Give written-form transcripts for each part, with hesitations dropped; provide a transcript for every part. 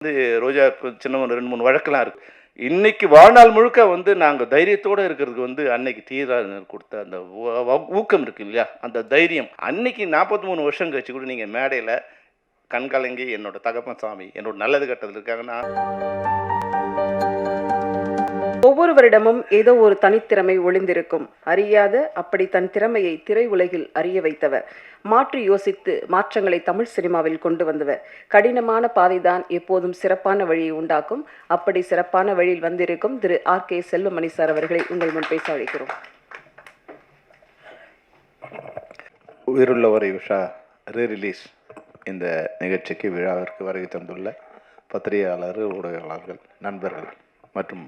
வந்து ரோஜாவுக்கு சின்ன ஒரு 2, 3 வழக்கெல்லாம் இருக்கு. இன்னைக்கு வாழ்நாள் முழுக்க வந்து நாங்க தைரியத்தோட இருக்கிறதுக்கு வந்து அன்னைக்கு தீராஜர் குடுத்த அந்த ஊக்கம் இருக்கு இல்லையா? அந்த தைரியம். அன்னைக்கு 43 வருஷம் கழிச்சு கூட நீங்க மேடையில கண்கலங்கி என்னோட தகப்பன் சாமி, என்னோட நல்லது கெட்டதுல இருக்காங்கன்னா ஒவ்வொருவரிடமும் ஏதோ ஒரு தனித்திறமை ஒளிந்திருக்கும். அறியாத அப்படி தன் திறமையை திரை உலகில் அறிய வைத்தவர். மாற்றி யோசித்து மாற்றங்களை தமிழ் சினிமாவில் கொண்டு வந்தவர். கடினமான பாதைதான் எப்போதும் சிறப்பான வழியை உண்டாக்கும். அப்படி சிறப்பான வழியில் வந்திருக்கும் திரு R.K. செல்வமணி சார் அவர்களை உங்கள் முன் பேச அழைக்கிறோம். உயிருள்ளவரை உஷா ரீ-ரிலீஸ் இந்த நிகழ்ச்சிக்கு விழாவிற்கு வருகை தந்துள்ள பத்திரிகையாளர்கள், ஊடகவாளர்கள், நண்பர்கள் மற்றும்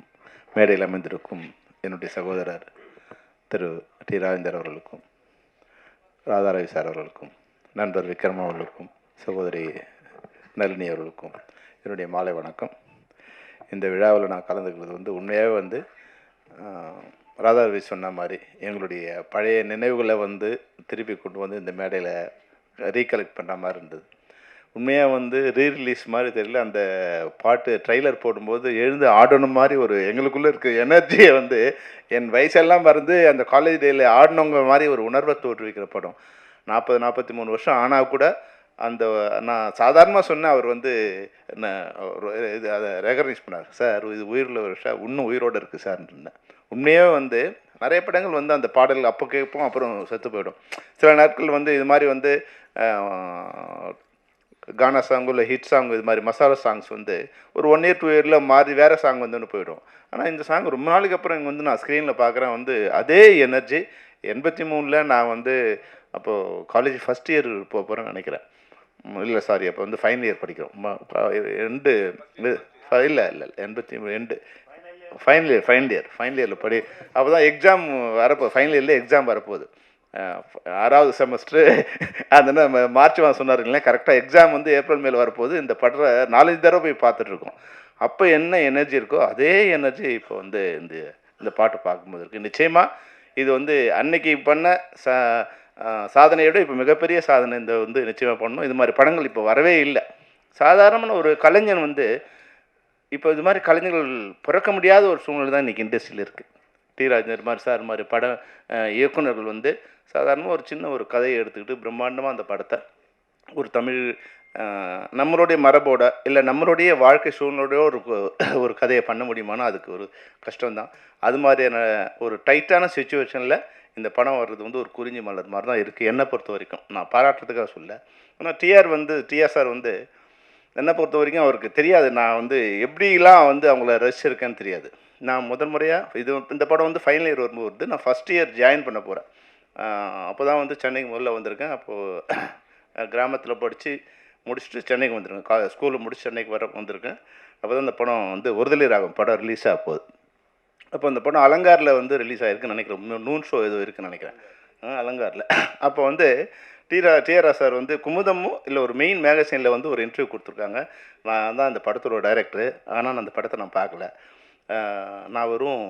மேடையில் அமைந்திருக்கும் என்னுடைய சகோதரர் திரு டி. ராஜேந்தர் அவர்களுக்கும், ராதாரவி சார் அவர்களுக்கும், நண்பர் விக்ரம் அவர்களுக்கும், சகோதரி நளினி அவர்களுக்கும் என்னுடைய மாலை வணக்கம். இந்த விழாவில் நான் கலந்துக்கிறது வந்து உண்மையாகவே வந்து ராதாரவி சொன்ன மாதிரி எங்களுடைய பழைய நினைவுகளை வந்து திருப்பி கொண்டு வந்து இந்த மேடையில் ரீகலெக்ட் பண்ணுற மாதிரி இருந்தது. உண்மையாக வந்து ரீ-ரிலீஸ் மாதிரி தெரியல. அந்த பாட்டு ட்ரெய்லர் போடும்போது எழுந்து ஆடணும் மாதிரி ஒரு எங்களுக்குள்ளே இருக்க எனர்ஜியை வந்து என் வயசெல்லாம் மறந்து அந்த காலேஜ் டேயில் ஆடினவங்க மாதிரி ஒரு உணர்வை தோற்றுவிக்கிற படம். 43 வருஷம் ஆனால் கூட அந்த நான் சாதாரணமாக சொன்னேன். அவர் வந்து என்ன இது அதை ரெகக்னைஸ் பண்ணார். சார் இது உயிருள்ள வருஷம் இன்னும் உயிரோடு இருக்குது சார்ன்னு. உண்மையாக வந்து நிறைய படங்கள் வந்து அந்த பாடல்கள் அப்போ கேட்போம், அப்புறம் செத்து போயிடும். சில நாட்கள் வந்து இது மாதிரி வந்து கானா சாங்கு இல்லை ஹிட் சாங், இது மாதிரி மசாலா சாங்ஸ் வந்து ஒரு 1 year 2 yearல மாறி வேறு சாங் வந்து போயிடும். ஆனால் இந்த சாங் ரொம்ப நாளைக்கு அப்புறம் இங்கே வந்து நான் ஸ்க்ரீனில் பார்க்குறேன். வந்து அதே எனர்ஜி 83ல் நான் வந்து அப்போது காலேஜ் ஃபஸ்ட் இயர் போக போகிறேன்னு நினைக்கிறேன். இல்லை சாரி, அப்போ வந்து ஃபைனல் இயர் படிக்கிறோம். ரெண்டு இல்லை 82 ஃபைனல் இயரில் படி. அப்போ தான் எக்ஸாம் வரப்போகுது, ஃபைனல் இயரில் எக்ஸாம் வரப்போகுது. 6வது செமஸ்டரு. அந்த மார்ச் மாதம் சொன்னாருங்களேன், கரெக்டாக எக்ஸாம் வந்து ஏப்ரல் மேல் வரப்போகுது. இந்த படத்தை 4 தடவை போய் பார்த்துட்ருக்கோம். அப்போ என்ன எனர்ஜி இருக்கோ அதே எனர்ஜி இப்போ வந்து இந்த பாட்டு பார்க்கும்போது இருக்குது. நிச்சயமாக இது வந்து அன்னைக்கு பண்ண சாதனையோட இப்போ மிகப்பெரிய சாதனை இந்த வந்து நிச்சயமாக பண்ணணும். இது மாதிரி படங்கள் இப்போ வரவே இல்லை. சாதாரணமான ஒரு கலைஞன் வந்து இப்போ இது மாதிரி கலைஞர்கள் பிறக்க முடியாத ஒரு சூழ்நிலை தான் இன்றைக்கி இண்டஸ்ட்ரியில் இருக்குது. டி. ராஜேந்தர் மாதிரி சார் மாதிரி இயக்குநர்கள் வந்து சாதாரணமாக ஒரு சின்ன ஒரு கதையை எடுத்துக்கிட்டு பிரம்மாண்டமாக அந்த படத்தை ஒரு தமிழ் நம்மளுடைய மரபோட இல்லை நம்மளுடைய வாழ்க்கை சூழ்நிலையோட ஒரு கதையை பண்ண முடியுமானா அதுக்கு ஒரு கஷ்டம்தான். அது மாதிரியான ஒரு டைட்டான சுச்சுவேஷனில் இந்த படம் வர்றது வந்து ஒரு குறிஞ்சி மலர் மாதிரி தான் இருக்குது என்னை பொறுத்த வரைக்கும். நான் பாராட்டுறதுக்காக சொல்ல. ஆனால் டிஆர் சார் வந்து என்னை பொறுத்த வரைக்கும் அவருக்கு தெரியாது நான் வந்து எப்படிலாம் வந்து அவங்கள ரசிச்சிருக்கேன்னு தெரியாது. நான் முதல் முறையாக இந்த படம் வந்து ஃபைனல் இயர் வரும்போது நான் ஃபஸ்ட் இயர் ஜாயின் பண்ண போகிறேன். அப்போ தான் வந்து சென்னைக்கு முதல்ல வந்திருக்கேன். அப்போது கிராமத்தில் படித்து முடிச்சுட்டு சென்னைக்கு வந்திருக்கேன். ஸ்கூலில் முடிச்சு சென்னைக்கு வந்திருக்கேன். அப்போ தான் இந்த படம் வந்து ஒருதலை ராகம் படம் ரிலீஸ் ஆக போகுது. அப்போ அந்த படம் அலங்காரில் வந்து ரிலீஸ் ஆகிருக்குன்னு நினைக்கிறேன். நூன் ஷோ ஏதோ இருக்குதுன்னு நினைக்கிறேன் அலங்காரில். அப்போ வந்து டிஆர் சார் வந்து குமுதமும் இல்லை ஒரு மெயின் மேகசினில் வந்து ஒரு இன்டர்வியூ கொடுத்துருக்காங்க. நான் தான் அந்த படத்தோட டைரக்டரு. ஆனால் நான் அந்த படத்தை நான் பார்க்கல. நான் வெறும்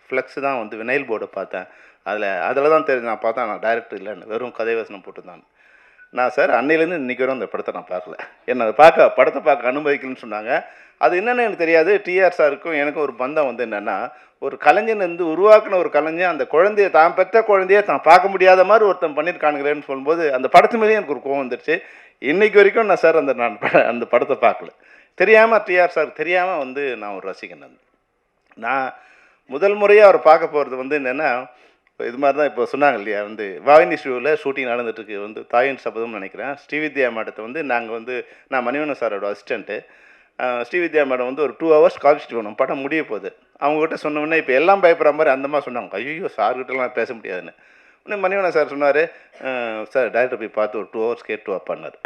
ஃப்ளெக்ஸ் தான் வந்து வினைல் போர்டை பார்த்தேன். அதில் தான் தெரிஞ்சு நான் பார்த்தேன் நான் டைரக்டர் இல்லைன்னு, வெறும் கதை வசனம் போட்டுருந்தான். நான் சார் அன்னையிலேருந்து இன்றைக்கி வரும் அந்த படத்தை நான் பார்க்கல. என்னை அதை படத்தை பார்க்க அனுமதிக்கலன்னு சொன்னாங்க. அது என்னென்னு எனக்கு தெரியாது. டிஆர் சாருக்கும் எனக்கும் ஒரு பந்தம் வந்து என்னென்னா, ஒரு கலைஞன் வந்து உருவாக்கின ஒரு கலைஞன் அந்த குழந்தைய தான் பெற்ற குழந்தைய தான் பார்க்க முடியாத மாதிரி ஒருத்தன் பண்ணியிருக்கானுங்களேன்னு சொல்லும்போது அந்த படத்து மேலேயும் எனக்கு ஒரு கோவம் வந்துருச்சு. இன்றைக்கி வரைக்கும் நான் சார் அந்த படத்தை பார்க்கல. தெரியாமல் டிஆர் சார் தெரியாமல் வந்து நான் ஒரு ரசிகன். நான் முதல் முறையாக அவர் பார்க்க போகிறது வந்து என்னென்னா, இது மாதிரி தான் இப்போ சொன்னாங்க இல்லையா, வந்து வாகினி ஷூவில் ஷூட்டிங் நடந்துட்டுருக்கு வந்து தாயின் சபதம்னு நினைக்கிறேன். ஸ்ரீவித்யா மேடத்தை வந்து நாங்கள் வந்து நான் மணிவண்ணன் சாரோட அசிஸ்டண்ட்டு. ஸ்ரீவித்யா மேடம் வந்து ஒரு 2 hours காலேஜ் போகணும், படம் முடிய போகுது. அவங்ககிட்ட சொன்னோன்னே இப்போ எல்லாம் பயப்படுற மாதிரி அந்த மாதிரி சொன்னாங்க. ஐயோ சார்கிட்டலாம் பேச முடியாதுன்னு. உடனே மணிவண்ணன் சார் சொன்னார், சார் டைரக்டர் போய் பார்த்து ஒரு 2 hours கேட்டு வாப்பான்னார்.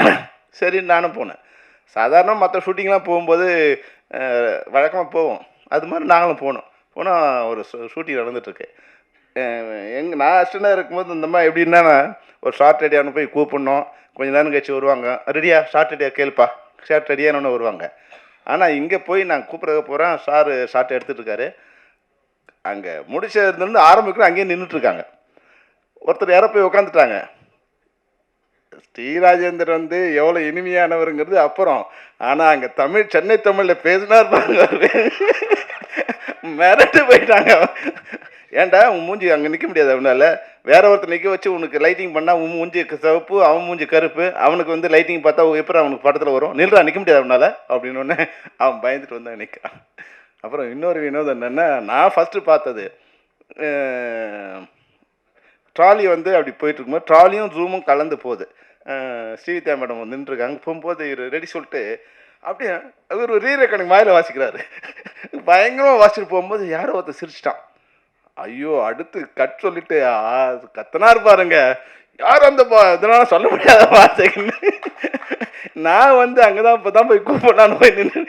சரி நானும் போனேன். சாதாரணமாக மற்ற ஷூட்டிங்லாம் போகும்போது வழக்கமாக போவோம், அது மாதிரி நாங்களும் போனால் ஒரு ஷூட்டிங் நடந்துகிட்ருக்கு. நான் அசிஸ்டண்டாக இருக்கும்போது இந்த மாதிரி எப்படின்னா ஒரு ஷார்ட் ரெடியான போய் கூப்பிடணும், கொஞ்சம் நேரம் கழிச்சு வருவாங்க, ரெடியா ஷார்ட் ரெடியாக கேள்ப்பா ஷார்ட் ரெடியானு வருவாங்க. ஆனால் இங்கே போய் நான் கூப்பிட்றத போகிறேன், சார் ஷார்ட் எடுத்துகிட்ருக்காரு. அங்கே முடிச்சதுலேருந்து ஆரம்பிக்கிறோம், அங்கேயே நின்றுட்டுருக்காங்க. ஒருத்தர் யாரோ போய் உட்காந்துட்டாங்க. டி ராஜேந்தர் வந்து எவ்வளோ இனிமையானவருங்கிறது அப்புறம். ஆனால் அங்கே சென்னை தமிழில் பேசினார் பாருங்க அவரு. மிரட்டு போயிட்டாங்க. ஏன்டா உன் மூஞ்சி அங்கே நிற்க முடியாது அவனால, வேற ஒருத்தர் நிற்க வச்சு உனக்கு லைட்டிங் பண்ணால் உன் மூஞ்சி சிவப்பு, அவன் மூஞ்சி கருப்பு, அவனுக்கு வந்து லைட்டிங் பார்த்தா எப்படி அவனுக்கு படத்தில் வரும், நில்றா நிற்க முடியாது அவனால அப்படின்னு ஒன்று அவன் பயந்துட்டு வந்தான் நிற்கான். அப்புறம் இன்னொரு வினோதம் என்னென்னா, நான் ஃபஸ்ட்டு பார்த்தது ட்ராலி வந்து அப்படி போயிட்டு இருக்கும்போது ட்ராலியும் ஜூமும் கலந்து போகுது. ஸ்ரீவித்யா மேடம் நின்றுருக்காங்க. போகும்போது இவர் ரெடி சொல்லிட்டு அப்படியே அவர் ஒரு ரீ ரெக்கார்டிங் வாயில் வாசிக்கிறாரு. பயங்கரமாக வாசிச்சுட்டு போகும்போது யாரோ ஒருத்தர் சிரிச்சிட்டான். ஐயோ, அடுத்து கட் சொல்லிட்டு கத்தனார் பாருங்க, யார் அந்த இதனால சொல்ல முடியாத வார்த்தைன்னு. நான் வந்து அங்கே தான் இப்போ தான் போய் கூப்பிடலான்னு போய் நின்று,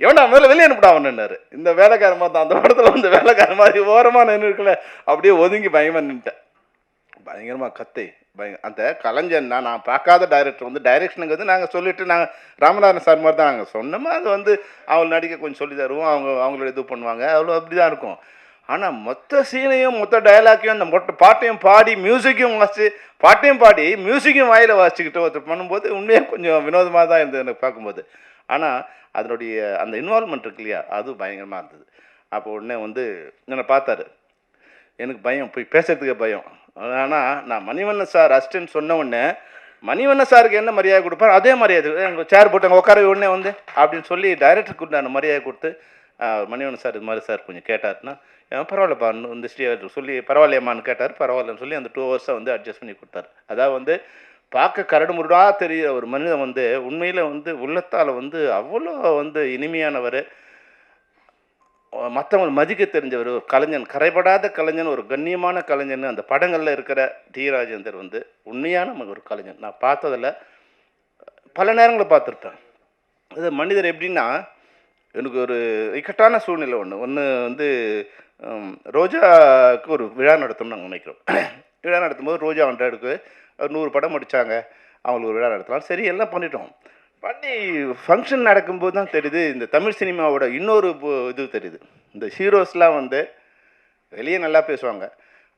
எவன்டா முதல்ல வெளியே அனுப்பிட்டா அவனுன்னாரு. இந்த வேலைக்காரமாக தான் அந்த படத்தில் வந்து வேலைக்கார மாதிரி ஓரமாக நின்று இருக்கல, அப்படியே ஒதுங்கி பயமாக நின்ட்டேன். பயங்கரமாக கத்தை அந்த கலைஞன் நான் பார்க்காத டைரக்டர் வந்து டைரக்ஷனுங்கிறது நாங்கள் சொல்லிவிட்டு நாங்கள் ராமநாதன் சார் மாதிரி தான் நாங்கள் சொன்னோமா, அது வந்து அவங்க நடிக்க கொஞ்சம் சொல்லி தருவோம், அவங்களோட இது பண்ணுவாங்க, அவ்வளோ அப்படி தான் இருக்கும். ஆனால் மொத்த சீனையும் மொத்த டைலாக்கையும் அந்த மொத்த பாட்டையும் பாடி மியூசிக்கையும் வாசி, பாட்டையும் பாடி மியூசிக்கையும் வாயில் வாசிச்சுக்கிட்டு ஒருத்தர் பண்ணும்போது உண்மையாக கொஞ்சம் வினோதமாக தான் இருந்தது எனக்கு பார்க்கும்போது. ஆனால் அதனுடைய அந்த இன்வால்மெண்ட் இருக்கு இல்லையா, அது பயங்கரமாக இருந்தது. அப்போ உடனே வந்து என்னை பார்த்தாரு, எனக்கு பயம், போய் பேசுறதுக்கே பயம். ஆனால் நான் மணிவண்ணன் சார் அசிஸ்டன்ட் சொன்ன உடனே மணிவண்ணன் சாருக்கு என்ன மரியாதை கொடுப்பார் அதே மரியாதை எங்கள் சேர் போட்டு அங்கே உட்கார உடனே வந்து அப்படின்னு சொல்லி டைரக்டருக்கு நான் மரியாதை கொடுத்து, மணிவண்ணன் சார் இது மாதிரி சார் கொஞ்சம் கேட்டார்னா, பரவாயில்லப்பா இந்த சொல்லி பரவாயில்லையம்மான்னு கேட்டார். பரவாயில்லன்னு சொல்லி அந்த 2 ஹவர்ஸை வந்து அட்ஜஸ்ட் பண்ணி கொடுத்தாரு. அதாவது வந்து பார்க்க கரடு முருடாக தெரிகிற ஒரு மனிதன் வந்து உண்மையில் வந்து உள்ளத்தால் வந்து அவ்வளோ வந்து இனிமையானவர், மற்றவங்க மதிக்க தெரிஞ்சவர், ஒரு கலைஞன், கரைபடாத கலைஞன், ஒரு கண்ணியமான கலைஞன். அந்த படங்களில் இருக்கிற டி ராஜேந்தர் வந்து உண்மையான ஒரு கலைஞன். நான் பார்த்ததில் பல நேரங்களில் பார்த்துருப்பேன். அது மனிதர் எப்படின்னா, எனக்கு ஒரு இக்கட்டான சூழ்நிலை ஒன்று வந்து ரோஜாவுக்கு ஒரு விழா நடத்தணும்னு நாங்கள் நினைக்கிறோம். விழா நடத்தும்போது ரோஜா 100க்கு 100 படம் முடித்தாங்க, அவங்களுக்கு ஒரு விழா நடத்தலாம், சரி எல்லாம் பண்ணிட்டோம். பண்ணி ஃபங்க்ஷன் நடக்கும்போது தான் தெரியுது இந்த தமிழ் சினிமாவோட இன்னொரு இது தெரியுது. இந்த ஹீரோஸ்லாம் வந்து வெளியே நல்லா பேசுவாங்க,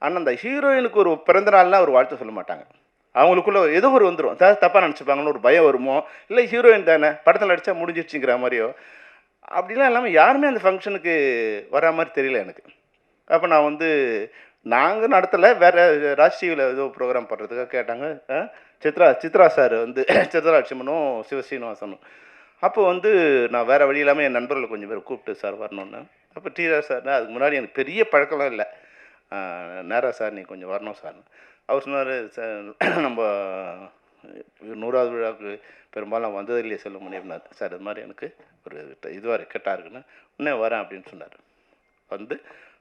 ஆனால் அந்த ஹீரோயினுக்கு ஒரு பிறந்த நாள்னால் ஒரு வாழ்த்து சொல்ல மாட்டாங்க. அவங்களுக்குள்ள ஏதோ ஒரு வந்துடும், தப்பாக நினச்சிப்பாங்கன்னு ஒரு பயம் வருமோ, இல்லை ஹீரோயின் தானே படத்தில் நடித்தா முடிஞ்சிடுச்சுங்கிற மாதிரியோ, அப்படிலாம் இல்லாமல் யாருமே அந்த ஃபங்க்ஷனுக்கு வரா மாதிரி தெரியல எனக்கு. அப்போ நான் வந்து நாங்கள் நடத்தலை, வேறு ராஜ் டிவியில் ஏதோ ப்ரோக்ராம் பண்ணுறதுக்காக கேட்டாங்க. சித்ரா சார் வந்து சித்ரா லட்சுமணும் சிவசீனிவாசனும். அப்போ வந்து நான் வேறு வழி இல்லாமல் என் நண்பர்களை கொஞ்சம் பேர் கூப்பிட்டு சார் வரணுன்னு. அப்போ டிஆர் சார், அதுக்கு முன்னாடி எனக்கு பெரிய பழக்கம்லாம் இல்லை, நேரா சார் நீங்கள் கொஞ்சம் வரணும் சார்னு. அவர் சொன்னார், சார் நம்ம 100வது விழாவுக்கு பெரும்பாலும் வந்தது இல்லையே சொல்ல முடியும்னார். சார் இது மாதிரி எனக்கு ஒரு இதுவாக கெட்டாக இருக்குன்னு உடனே வரேன் அப்படின்னு சொன்னார். வந்து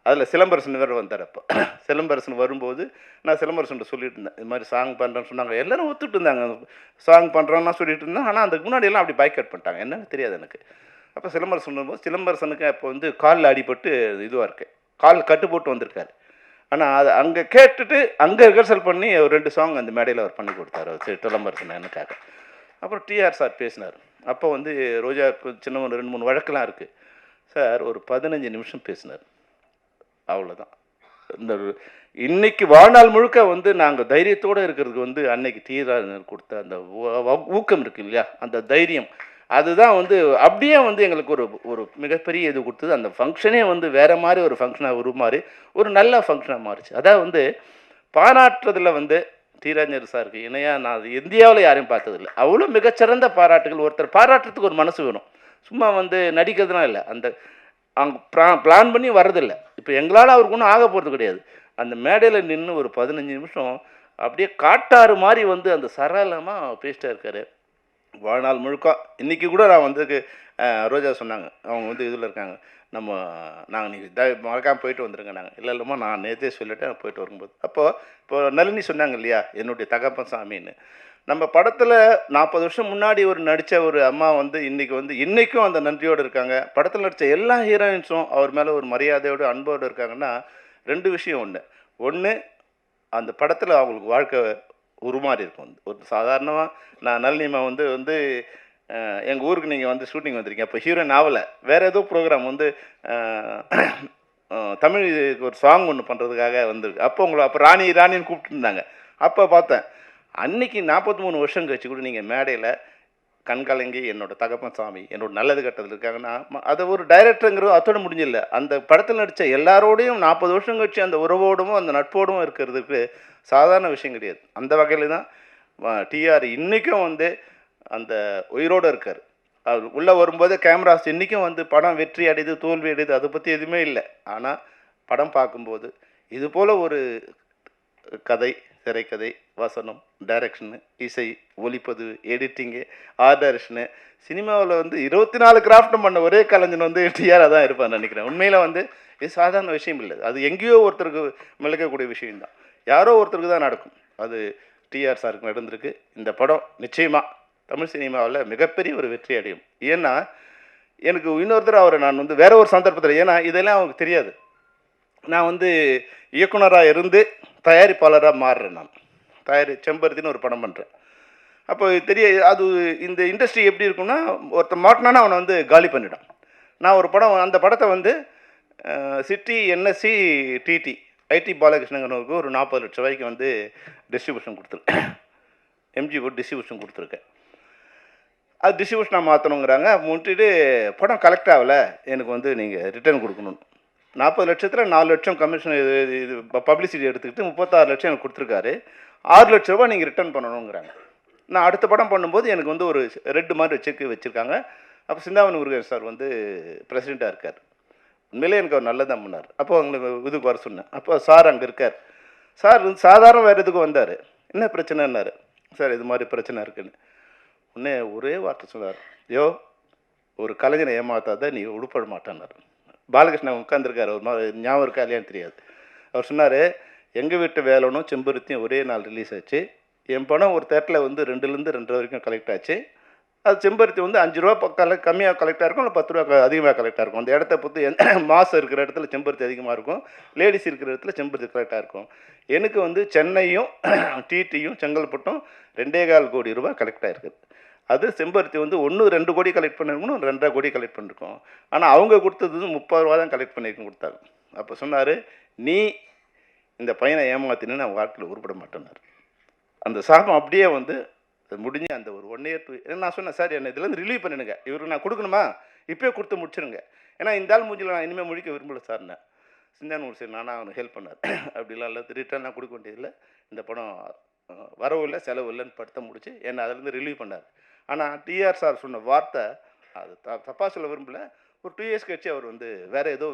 அதில் சிலம்பரசன் வேறு வந்தார். அப்போ சிலம்பரசன் வரும்போது நான் சிலம்பரசன் சொல்லிட்டு இருந்தேன், இது மாதிரி சாங் பண்ணுறேன்னு சொன்னாங்க. எல்லோரும் ஒத்துட்டு இருந்தாங்க, சாங் பண்ணுறோன்னா சொல்லிட்டு இருந்தேன். ஆனால் அதுக்கு முன்னாடி எல்லாம் அப்படி பைக் கட் பண்ணிட்டாங்க, என்னன்னு தெரியாது எனக்கு. அப்போ சிலம்பரசன் வரும்போது சிலம்பரசனுக்கு அப்போ வந்து காலில் அடிபட்டு இதுவாக இருக்கு, கால் கட்டு போட்டு வந்திருக்காரு. ஆனால் அது அங்கே கேட்டுட்டு அங்கே ரிஹர்சல் பண்ணி ஒரு 2 சாங் அந்த மேடையில் அவர் பண்ணி கொடுத்தாரு சிலம்பரசன் எனக்காக. அப்புறம் டிஆர் சார் பேசினார். அப்போ வந்து ரோஜாவுக்கு சின்ன ஒரு 2-3 வழக்கெல்லாம் இருக்குது. சார் ஒரு 15 நிமிஷம் பேசினார், அவ்வளோதான். இந்த இன்னைக்கு வாழ்நாள் முழுக்க வந்து நாங்கள் தைரியத்தோடு இருக்கிறதுக்கு வந்து அன்னைக்கு டிஆர் கொடுத்த அந்த ஊக்கம் இருக்கு இல்லையா, அந்த தைரியம், அதுதான் வந்து அப்படியே வந்து எங்களுக்கு ஒரு மிகப்பெரிய இது கொடுத்தது. அந்த ஃபங்க்ஷனே வந்து வேறு மாதிரி ஒரு ஃபங்க்ஷனாக உருமாறி ஒரு நல்ல ஃபங்க்ஷனாக மாறிச்சு. அதாவது வந்து பாராட்டுறதில் வந்து டிராஜேந்தர் சாருக்கு இணையாக நான் இந்தியாவில் யாரையும் பார்த்ததில்லை. அவ்வளோ மிகச்சிறந்த பாராட்டுகள். ஒருத்தர் பாராட்டுறதுக்கு ஒரு மனசு வேணும், சும்மா வந்து நடிக்கிறதுலாம் இல்லை. அந்த அவங்க பிளான் பண்ணி வர்றதில்லை. இப்போ எங்களால் அவருக்கு ஒன்றும் ஆக போகிறது கிடையாது. அந்த மேடையில் நின்று ஒரு 15 நிமிஷம் அப்படியே காட்டாறு மாதிரி வந்து அந்த சரளமாக பேசிட்டே இருக்கார் வாழ்நாள் முழுக்க. இன்றைக்கி கூட நான் வந்து ரோஜா சொன்னாங்க, அவங்க வந்து இதில் இருக்காங்க, நாங்கள் நீங்கள் மறக்காமல் போயிட்டு வந்துடுங்க. நாங்கள் இல்லைம்மா நான் நேற்றே சொல்லிவிட்டேன் போயிட்டு வரும்போது. இப்போ நளினி சொன்னாங்க இல்லையா, என்னுடைய தகப்பன் சாமின்னு. நம்ம படத்தில் 40 வருஷம் முன்னாடி ஒரு நடித்த ஒரு அம்மா வந்து இன்றைக்கும் அந்த நன்றியோடு இருக்காங்க. படத்தில் நடித்த எல்லா ஹீரோயின்ஸும் அவர் மேலே ஒரு மரியாதையோடு அன்போடு இருக்காங்கன்னா 2 விஷயம். ஒன்று அந்த படத்தில் அவங்களுக்கு வாழ்க்கை உருமாறி இருக்கும். ஒரு சாதாரணமாக நான் நளினிமா வந்து எங்கள் ஊருக்கு நீங்கள் வந்து ஷூட்டிங் வந்திருக்கீங்க, அப்போ ஹீரோயின் ஆகலை, வேறு ஏதோ ப்ரோக்ராம் வந்து தமிழ் ஒரு சாங் ஒன்று பண்ணுறதுக்காக வந்திருக்கு. அப்போ ராணின்னு கூப்பிட்டுருந்தாங்க. அப்போ பார்த்தேன் அன்னைக்கு 43 வருஷம் கழிச்சு கூட நீங்கள் மேடையில் கண்கலங்கி என்னோட தகப்பன் சாமி என்னோட நல்லது கட்டத்தில் இருக்காங்கன்னா அதை ஒரு டைரக்டருங்கிறது அத்தோட முடிஞ்சில்ல. அந்த படத்தில் நடித்த எல்லாரோடையும் 40 வருஷம் கழிச்சு அந்த உறவோடும் அந்த நட்போடும் இருக்கிறதுக்கு சாதாரண விஷயம் கிடையாது. அந்த வகையில் தான் டிஆர் இன்றைக்கும் வந்து அந்த உயிரோடு இருக்கார். அவர் உள்ளே வரும்போது கேமராஸ் இன்றைக்கும் வந்து படம் வெற்றி அடையுது தோல்வி அடையுது அதை பற்றி எதுவுமே இல்லை. ஆனால் படம் பார்க்கும்போது இது போல் ஒரு கதை, திரைக்கதை, வசனம், டைரக்ஷனு, இசை, ஒளிப்பதிவு, எடிட்டிங்கு, ஆர்ட் டைரக்ஷனு, சினிமாவில் வந்து 24 கிராஃப்ட்டும் பண்ண ஒரே கலைஞன் வந்து டிஆராக தான் இருப்பான்னு நினைக்கிறேன். உண்மையில் வந்து இது சாதாரண விஷயம் இல்லை. அது எங்கேயோ ஒருத்தருக்கு மிளக்கக்கூடிய விஷயம்தான். யாரோ ஒருத்தருக்கு தான் நடக்கும். அது டிஆர் சாருக்கு நடந்திருக்கு. இந்த படம் நிச்சயமாக தமிழ் சினிமாவில் மிகப்பெரிய ஒரு வெற்றி அடையும். ஏன்னா எனக்கு இன்னொருத்தர் அவரை நான் வந்து வேற ஒரு சந்தர்ப்பத்தில், ஏன்னா இதெல்லாம் அவங்களுக்கு தெரியாது, நான் வந்து இயக்குனராக இருந்து தயாரிப்பாளராக மாறுறேன். நான் செம்பருத்தின்னு ஒரு படம் பண்ணுறேன். அப்போ அது இந்த இண்டஸ்ட்ரி எப்படி இருக்குன்னா, ஒருத்தர் மாட்டினானா அவனை வந்து காலி பண்ணிட்டான். நான் ஒரு படம், அந்த படத்தை வந்து சிட்டி என்எஸ்சி டிடி ஐடி பாலகிருஷ்ணங்கிறவருக்கு ஒரு 40 லட்ச ரூபாய்க்கு வந்து டிஸ்ட்ரிபியூஷன் கொடுத்துருக்கேன். எம்ஜி போட்டு டிஸ்ட்ரிபியூஷன் கொடுத்துருக்கேன். அது டிஸ்ட்ரிபியூஷனாக மாற்றணுங்கிறாங்க. முட்டிட்டு படம் கலெக்ட் ஆகலை, எனக்கு வந்து நீங்கள் ரிட்டர்ன் கொடுக்கணும். 40 லட்சத்தில் 4 லட்சம் கமிஷன் இது பப்ளிசிட்டி எடுத்துக்கிட்டு 36 லட்சம் எனக்கு கொடுத்துருக்காரு. 6 லட்ச ரூபா நீங்கள் ரிட்டர்ன் பண்ணணுங்கிறாங்க. நான் அடுத்த படம் பண்ணும்போது எனக்கு வந்து ஒரு ரெட்டு மாதிரி செக் வச்சுருக்காங்க. அப்போ சிந்தாமணி முருகன் சார் வந்து பிரசிடெண்ட்டாக இருக்கார். உண்மையிலே எனக்கு அவர் நல்லதான் பண்ணார். அப்போ அவங்களுக்கு இதுக்கு வர சொன்னேன். அப்போ சார் அங்கே இருக்கார். சார் சாதாரண வேறு எதுக்கு வந்தார். என்ன பிரச்சனைன்னாரு. சார் இது மாதிரி பிரச்சனை இருக்குன்னு உடனே ஒரே வார்த்தை சொன்னார். யோ, ஒரு கலைஞனை ஏமாத்தாத நீ உடுப்பட மாட்டான்னார். பாலகிருஷ்ணன் உட்காந்துருக்காரு. ஒரு மாதிரி ஞாபகம் இருக்கா இல்லையான்னு தெரியாது. அவர் சொன்னார், எங்கள் வீட்டு வேலனும் செம்பருத்தியும் ஒரே நாள் ரிலீஸ் ஆச்சு. என் படம் ஒரு தேட்டரில் வந்து 2லேருந்து 2.5 வரைக்கும் கலெக்ட் ஆச்சு. அது செம்பருத்தி வந்து 5 ரூபா கம்மியாக கலெக்டாக இருக்கும், இல்லை 10 ரூபா அதிகமாக கலெக்டாக இருக்கும். அந்த இடத்த பொறுத்து மாதம் இருக்கிற இடத்துல செம்பருத்தி அதிகமாக இருக்கும், லேடிஸ் இருக்கிற இடத்துல செம்பருத்தி கலெக்டாக இருக்கும். எனக்கு வந்து சென்னையும் டிடியும் செங்கல்பட்டும் 2.25 கோடி ரூபா கலெக்டாக இருக்குது. அது செம்பருத்தி வந்து 2 கோடி கலெக்ட் பண்ணிருக்கணும், 2.5 கோடி கலெக்ட் பண்ணிருக்கோம். ஆனால் அவங்க கொடுத்தது 30 ரூபா தான் கலெக்ட் பண்ணியிருக்கோம் கொடுத்தாங்க. அப்போ சொன்னார், நீ இந்த பையனை ஏமாத்தினு நான் வாழ்க்கையில் உருப்பட மாட்டேன்னார். அந்த சாபம் அப்படியே வந்து முடிஞ்சு அந்த ஒரு 1 இயர் 2 இயர் நான் சொன்னேன், சார் என்னை இதுலேருந்து ரிலீவ் பண்ணிடுங்க, இவருக்கு நான் கொடுக்கணுமா இப்போயே கொடுத்து முடிச்சிருங்க, ஏன்னா இந்த ஆள் மூஞ்சில் நான் இனிமேல் முடிக்க விரும்பல சார்னேன். சிந்தானூர் சரி நானும் அவனுக்கு ஹெல்ப் பண்ணார். அப்படிலாம் இல்லை, ரிட்டர்ன்லாம் கொடுக்க வேண்டியதில்லை, இந்த படம் வரவும் இல்லை செலவு இல்லைன்னு படத்தை முடிச்சு என்னை அதுலேருந்து ரிலீவ் பண்ணார். ஆனால் டிஆர் சார் சொன்ன வார்த்தை அது தப்பாக சொல்ல விரும்பல. ஒரு 2 இயர்ஸ் கழிச்சு அவர் வந்து வேறு ஏதோ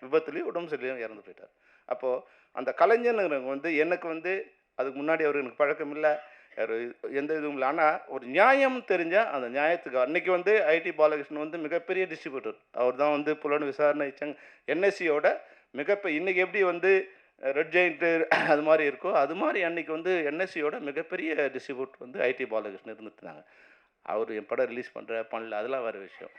விபத்துலேயும் உடம்பு சரியிலையும் இறந்து போயிட்டார். அப்போது அந்த கலைஞனுங்கிறவங்க வந்து எனக்கு வந்து அதுக்கு முன்னாடி அவர் எனக்கு பழக்கம் இல்லை, எந்த இதுவும் இல்லை. ஆனால் ஒரு நியாயம் தெரிஞ்சால் அந்த நியாயத்துக்கு அன்றைக்கி வந்து ஐடி பாலகிருஷ்ணன் வந்து மிகப்பெரிய டிஸ்ட்ரிபியூட்டர். அவர் தான் வந்து புலன் விசாரணை என்எஸ்சியோட இன்றைக்கி எப்படி வந்து ரெட் ஜெயிண்ட்டு அது மாதிரி இருக்கோ அது மாதிரி அன்றைக்கி வந்து என்எஸ்சியோட மிகப்பெரிய டிஸ்ட்ரிபியூட் வந்து ஐடி பாலகிருஷ்ணன் இருந்துட்டாங்க. அவர் என் படம் ரிலீஸ் பண்ணல அதெல்லாம் வேறு விஷயம்.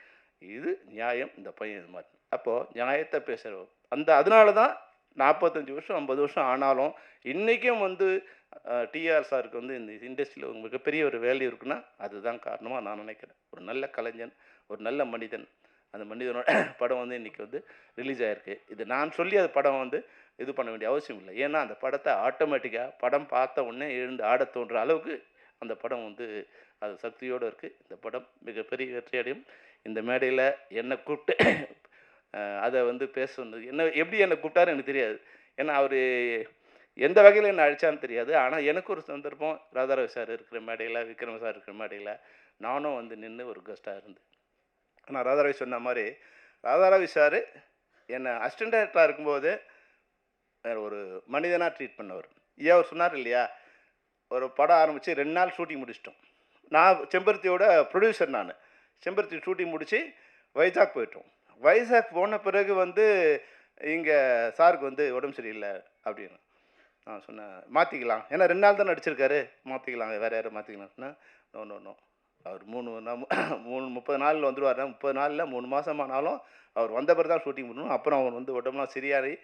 இது நியாயம், இந்த பையன் இது மாதிரி. அப்போது நியாயத்தை பேசுகிற அதனால தான் 45 வருஷம் 50 வருஷம் ஆனாலும் இன்றைக்கும் வந்து டிஆர் சாருக்கு வந்து இந்த இண்டஸ்ட்ரியில் மிகப்பெரிய ஒரு வேல்யூ இருக்குன்னா அதுதான் காரணமாக நான் நினைக்கிறேன். ஒரு நல்ல கலைஞன், ஒரு நல்ல மனிதன். அந்த மனிதனோட படம் வந்து இன்றைக்கி வந்து ரிலீஸ் ஆகிருக்கு. இது நான் சொல்லி அது படம் வந்து இது பண்ண வேண்டிய அவசியம் இல்லை. ஏன்னா அந்த படத்தை ஆட்டோமேட்டிக்காக படம் பார்த்த உடனே எழுந்து ஆட தோன்ற அளவுக்கு அந்த படம் வந்து அது சக்தியோடு இருக்குது. இந்த படம் மிகப்பெரிய வெற்றி அடையும். இந்த மேடையில் என்னை கூப்பிட்டு அதை வந்து பேச சொன்னது எப்படி என்னை கூப்பிட்டாரு எனக்கு தெரியாது. ஏன்னா அவர் எந்த வகையில் என்னை அழைச்சான்னு தெரியாது. ஆனால் எனக்கு ஒரு சந்தர்ப்பம் ராதாரவி சார் இருக்கிற மேடையில், விக்ரம் சார் இருக்கிற மேடையில் நானும் வந்து நின்று ஒரு கெஸ்ட்டாக இருந்தேன். ஆனால் ராதாரவி சொன்ன மாதிரி ராதாரவி சார் என்னை அசிஸ்டன்ட் டைரக்டராக இருக்கும்போது ஒரு மனிதனாக ட்ரீட் பண்ணவர். அவர் சொன்னார் இல்லையா, ஒரு படம் ஆரம்பித்து 2 நாள் ஷூட்டிங் முடிச்சிட்டோம். நான் செம்பருத்தியோட ப்ரொடியூசர். நான் செம்பருத்தி ஷூட்டிங் முடித்து வைஜாக் போயிட்டோம். வைஜாக் போன பிறகு வந்து இங்கே சாருக்கு வந்து உடம்பு சரியில்லை அப்படின்னு நான் சொன்னேன், மாற்றிக்கலாம், ஏன்னா 2 நாள் தான் நடிச்சிருக்காரு, மாற்றிக்கலாம், வேறு யாரும் மாற்றிக்கலாம்னா நோ அவர் 30 நாளில் வந்துடுவார். 30 நாளில் 3 மாதம் ஆனாலும் அவர் வந்த பிறகு தான் ஷூட்டிங் பண்ணணும். அப்புறம் அவர் வந்து உடம்புலாம் சரியாகி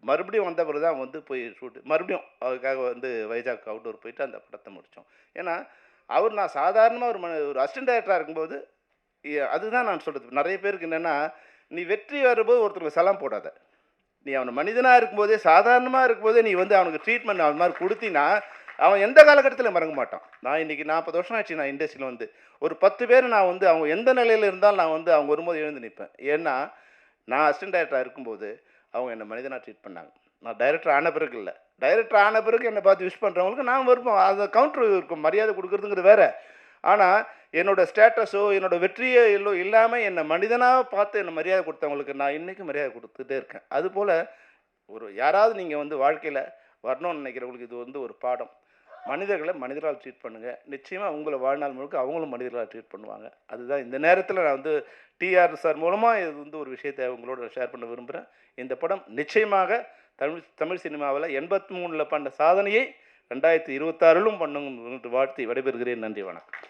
மறுபடியும் வந்த பிறகு தான் வந்து போய் மறுபடியும் அவருக்காக வந்து வைஜாக் அவுட்டோர் போயிட்டு அந்த படத்தை முடித்தோம். ஏன்னா நான் சாதாரணமாக ஒரு அசிஸ்டன்ட் டைரக்டராக இருக்கும்போது அதுதான் நான் சொல்கிறது. நிறைய பேருக்கு என்னென்னா, நீ வெற்றி வரும்போது ஒருத்தருக்கு சலாம் போடாத, நீ அவனை மனிதனாக இருக்கும்போதே சாதாரணமாக இருக்கும்போதே நீ வந்து அவனுக்கு ட்ரீட்மெண்ட் அவன் மாதிரி கொடுத்தீங்கன்னா அவன் எந்த காலகட்டத்திலும் மறக்க மாட்டான். நான் இன்றைக்கி 40 வருஷம் ஆச்சு நான் இண்டஸ்ட்ரியில் வந்து ஒரு 10 பேர் நான் வந்து அவங்க எந்த நிலையில் இருந்தாலும் நான் வந்து அவங்க வரும்போது எழுந்து நிற்பேன். ஏன்னா நான் அசிஸ்டன்ட் டைரக்டராக இருக்கும்போது அவங்க என்னை மனிதனாக ட்ரீட் பண்ணாங்க. நான் டைரக்டர் ஆன பிறகு இல்லை, டைரக்டர் ஆன பிறகு என்னை பார்த்து விஷ் பண்ணுறவங்களுக்கு நான் விருப்பம் அதை கவுண்டர் இருக்கும், மரியாதை கொடுக்குறதுங்கிறது வேறு. ஆனால் என்னோடய ஸ்டேட்டஸோ என்னோடய வெற்றியோ இல்லாமல் என்னை மனிதனாக பார்த்து என்னை மரியாதை கொடுத்தவங்களுக்கு நான் இன்றைக்கும் மரியாதை கொடுத்துட்டே இருக்கேன். அதுபோல் ஒரு யாராவது நீங்கள் வந்து வாழ்க்கையில் வரணும்னு நினைக்கிறவங்களுக்கு இது வந்து ஒரு பாடம். மனிதர்களை மனிதரால் ட்ரீட் பண்ணுங்கள், நிச்சயமாக உங்களை வாழ்நாள் முழுக்க அவங்களும் மனிதர்களால் ட்ரீட் பண்ணுவாங்க. அதுதான் இந்த நேரத்தில் நான் வந்து டிஆர் சார் மூலமாக இது வந்து ஒரு விஷயத்தை உங்களோட ஷேர் பண்ண விரும்புகிறேன். இந்த படம் நிச்சயமாக தமிழ் சினிமாவில் 83 பண்ண சாதனையை 2026 பண்ணுங்க வாழ்த்தி விடைபெறுகிறேன். நன்றி, வணக்கம்.